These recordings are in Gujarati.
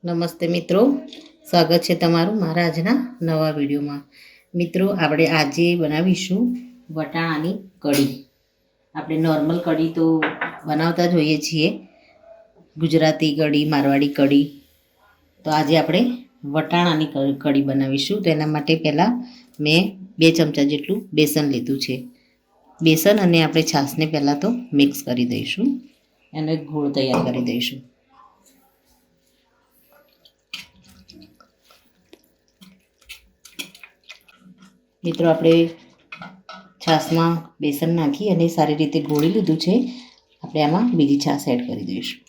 નમસ્તે મિત્રો, સ્વાગત છે તમારું મારા આજના નવા વિડીયોમાં। મિત્રો, આપણે આજે બનાવીશું વટાણાની કઢી। આપણે નોર્મલ કઢી તો બનાવતા જ હોઈએ છીએ, ગુજરાતી કઢી, મારવાડી કઢી। તો આજે આપણે વટાણાની કઢી બનાવીશું। તો એના માટે પહેલાં મેં 2 ચમચા જેટલું બેસન લીધું છે। બેસન અને આપણે છાશને પહેલાં તો મિક્સ કરી દઈશું, એનો એક ઘોળ તૈયાર કરી દઈશું। મિત્રો, આપણે છાશમાં બેસન નાખી અને સારી રીતે ઘોળી લીધું છે। આપણે આમાં બીજી છાશ એડ કરી દઈશું।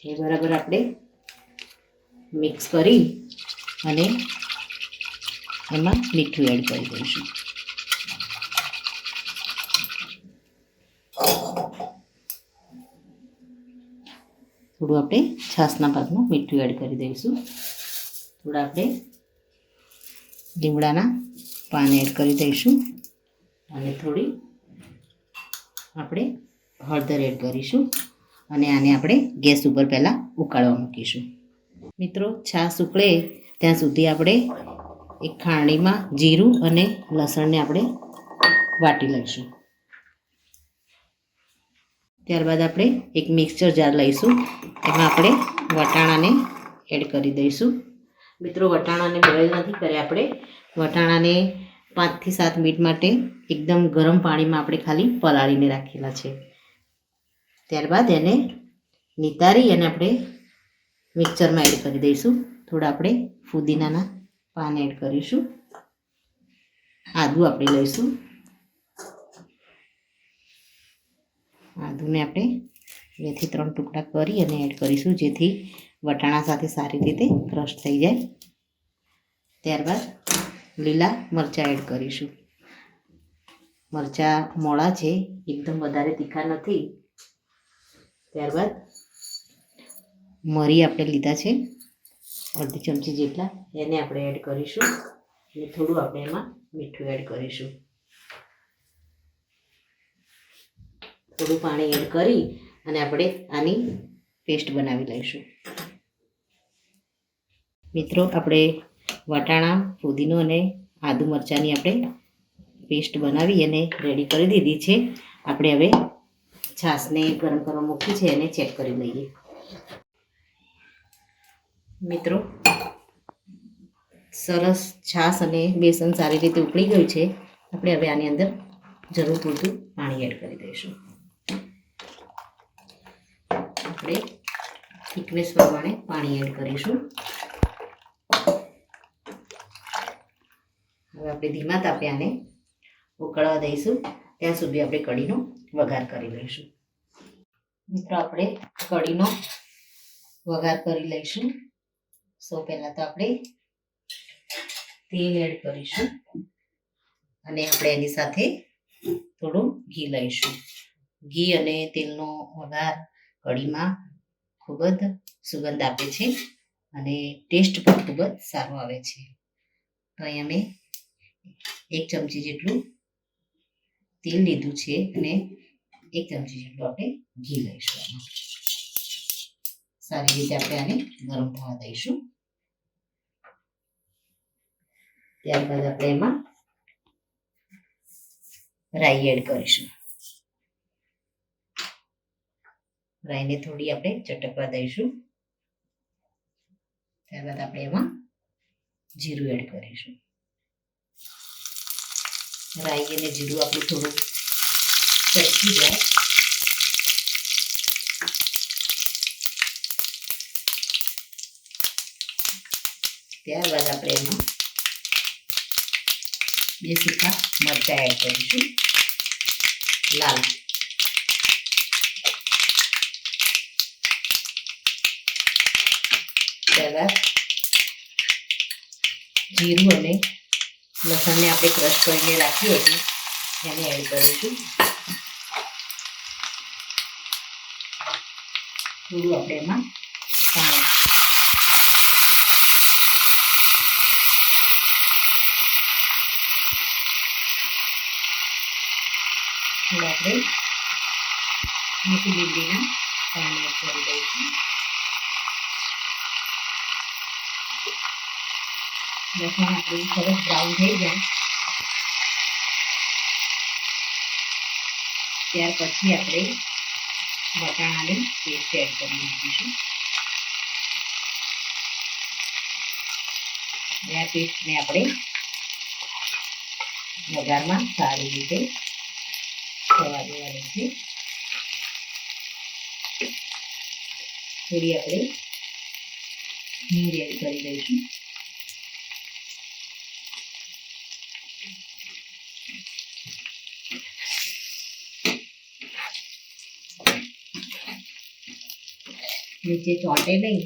એ બરાબર આપણે મિક્સ કરી અને એમાં મીઠું એડ કરી દઈશું। થોડું આપણે છાશના ભાગમાં મીઠું એડ કરી દઈશું। થોડા આપણે લીમડાના પાન એડ કરી દઈશું અને થોડી આપણે હળદર એડ કરીશું અને આને આપણે ગેસ ઉપર પહેલાં ઉકાળવા મૂકીશું। મિત્રો, છાશ ઉકળે ત્યાં સુધી આપણે એક ખાંડીમાં જીરું અને લસણને આપણે વાટી લઈશું। ત્યારબાદ આપણે એક મિક્સર જાર લઈશું, એમાં આપણે વટાણાને એડ કરી દઈશું। મિત્રો, વટાણાને બોઇલ નથી કર્યા, આપણે વટાણાને 5 થી 7 મિનિટ માટે એકદમ ગરમ પાણીમાં આપણે ખાલી પલાળીને રાખેલા છે। ત્યારબાદ એને નિતારી અને આપણે મિક્સરમાં એડ કરી દઈશું। થોડા આપણે ફુદીનાના પાન એડ કરીશું, આદું આપણે લઈશું, આદુને આપણે 2 થી 3 ટુકડા કરી અને એડ કરીશું, જેથી વટાણા સાથે સારી રીતે ક્રશ થઈ જાય। ત્યારબાદ લીલા મરચાં એડ કરીશું। મરચાં મોળા છે, એકદમ વધારે તીખા નથી। ત્યારબાદ મરી આપણે લીધા છે અડધી ચમચી જેટલા, એને આપણે એડ કરીશું અને થોડું આપણે એમાં મીઠું એડ કરીશું। થોડું પાણી એડ કરી અને આપણે આની પેસ્ટ બનાવી લઈશું। મિત્રો, આપણે વટાણા, ફુદીનો અને આદુ મરચાંની આપણે પેસ્ટ બનાવી અને રેડી કરી દીધી છે। આપણે હવે છાશને ગરમ કરવા મૂકી છે, એને ચેક કરી લઈએ। મિત્રો, સરસ છાશ અને બેસન સારી રીતે ઉકળી ગયું છે। આપણે હવે આની અંદર જરૂર પૂરતું પાણી એડ કરી દઈશું। આપણે થિકનેસ પ્રમાણે પાણી એડ કરીશું। હવે આપણે ધીમા તાપે આને ઉકળવા દઈશું, ત્યાં સુધી આપણે કઢીનો વઘાર કરી લઈશું। મિત્રો, આપણે કઢીનો વઘાર કરી લઈશું। સૌ પહેલાં તો આપણે તેલ એડ કરીશું અને આપણે એની સાથે થોડું ઘી લઈશું। ઘી અને તેલનો વઘાર કઢીમાં ખૂબ જ સુગંધ આપે છે અને ટેસ્ટ પણ ખૂબ જ સારો આવે છે। તો અહીંયા મેં 1 ચમચી જેટલું તેલ લીધું છે અને 1 ચમચી જેટલું આપણે ઘી લઈશું। સારી રીતે આપણે આને ગરમ થવા દઈશું। ત્યારબાદ આપણે એમાં રાઈ એડ કરીશું। રાઈને થોડી આપણે ચટકવા દઈશું। ત્યારબાદ આપણે એમાં જીરું એડ કરીશું। રાઈ અને જીરું આપણું થોડું ચટકી જાય ત્યારબાદ આપણે એમાં 2 સૂકા મરચાં એડ કરીશું, લાલ। ત્યારબાદ જીરું અને લસણને આપણે ક્રશ કરીને રાખ્યું હતું, એને એડ કરીશું। થોડું આપણે એમાં પાણી આપણે મીઠી લીમડીના પાન એડ કરી દઈશું. લસણ આપણું સરસ બ્રાઉન થઈ જાય ત્યાર પછી આપણે વટાણાની પેસ્ટ એડ કરી દઈશું. આ પેસ્ટને આપણે વઘારમાં સારી રીતે થવા દેવાની છે. થોડી આપણે હિંગ એડ કરી દઈશું. નીચે ચોંટે નહીં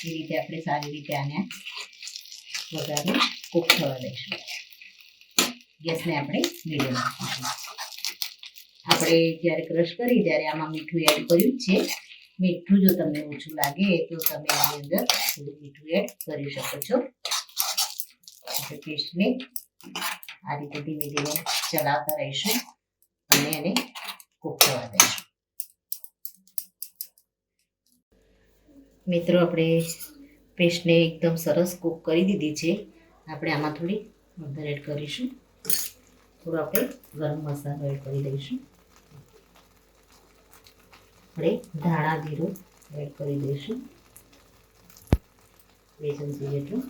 એ રીતે આપણે સારી રીતે આને વઘારને કૂક થવા દઈશું. ગેસને આપણે મીડિયમ રાખીશું. આપણે જ્યારે ક્રશ કરી ત્યારે આમાં મીઠું એડ કર્યું છે. મીઠું જો તમને ઓછું લાગે તો તમે આની અંદર થોડું મીઠું એડ કરી શકો છો. આપણે પેસ્ટને આ રીતે ધીમે ધીમે ચલાવતા રહીશું અને એને કૂક થવા દઈશું. મિત્રો આપણે પેસ્ટને એકદમ સરસ કૂક કરી દીધી છે. આપણે આમાં થોડી હળદર એડ કરીશું. થોડો આપણે ગરમ મસાલો એડ કરી દઈશું. આપણે ધાણા જીરું એડ કરી દઈશું 2 ચમચી જેટલું.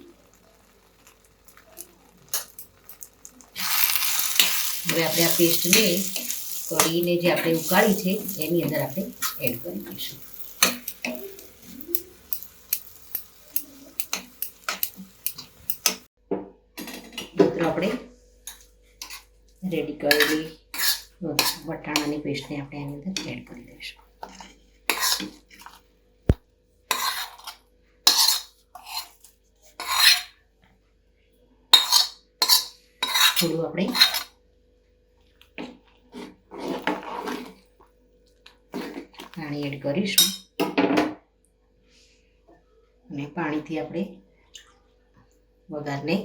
હવે આપણે આ પેસ્ટને કઢીને જે આપણે ઉકાળી છે એની અંદર આપણે એડ કરી દઈશું. આપણે રેડી કરેલી વટાણાની પેસ્ટને આપણે આની અંદર એડ કરી દઈશું. થોડું આપણે પાણી એડ કરીશું અને પાણીથી આપણે વઘારને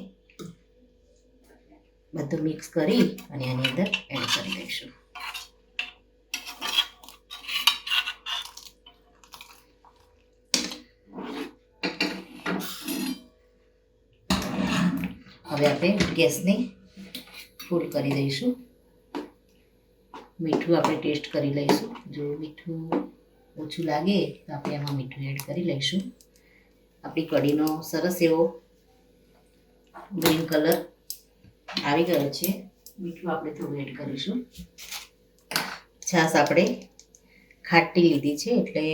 બધું મિક્સ કરી અને આની અંદર એડ કરી દઈશું. હવે આપણે ગેસને ફૂલ કરી દઈશું. મીઠું આપણે ટેસ્ટ કરી લઈશું. જો મીઠું ઓછું લાગે તો આપણે એમાં મીઠું એડ કરી લઈશું. આપણી કઢીનો સરસ એવો ગ્રીન કલર આવી ગયો છે. મીઠું આપણે થોડું એડ કરીશું. છાશ આપણે ખાટી લીધી છે એટલે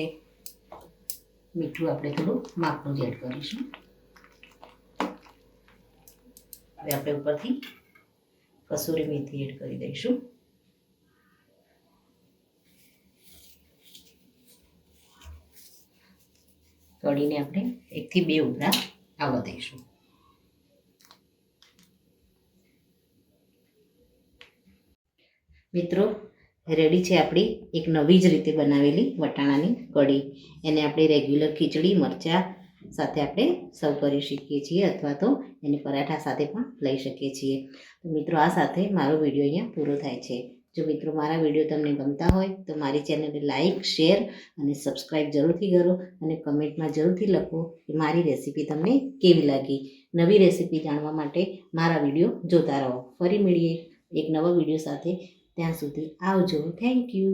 મીઠું આપણે થોડું માપનું જ એડ કરીશું. હવે આપણે ઉપરથી કસૂરી મેથી એડ કરી દઈશું. કઢીને આપણે 1 થી 2 ઉભરા આવવા દઈશું. મિત્રો રેડી છે આપણી એક નવી જ રીતે બનાવેલી વટાણાની કઢી. એને આપણે રેગ્યુલર ખીચડી મરચાં સાથે આપણે સર્વ કરી શકીએ છીએ અથવા તો એને પરાઠા સાથે પણ લઈ શકીએ છીએ. તો મિત્રો આ સાથે મારો વિડીયો અહીંયા પૂરો થાય છે. જો મિત્રો મારા વિડીયો તમને ગમતા હોય તો મારી ચેનલને લાઇક શેર અને સબસ્ક્રાઈબ જરૂરથી કરો અને કમેન્ટમાં જરૂરથી લખો કે મારી રેસીપી તમને કેવી લાગી. નવી રેસીપી જાણવા માટે મારા વિડીયો જોતા રહો. ફરી મળીએ એક નવા વિડીયો સાથે. ત્યાં સુધી આવજો. Thank you.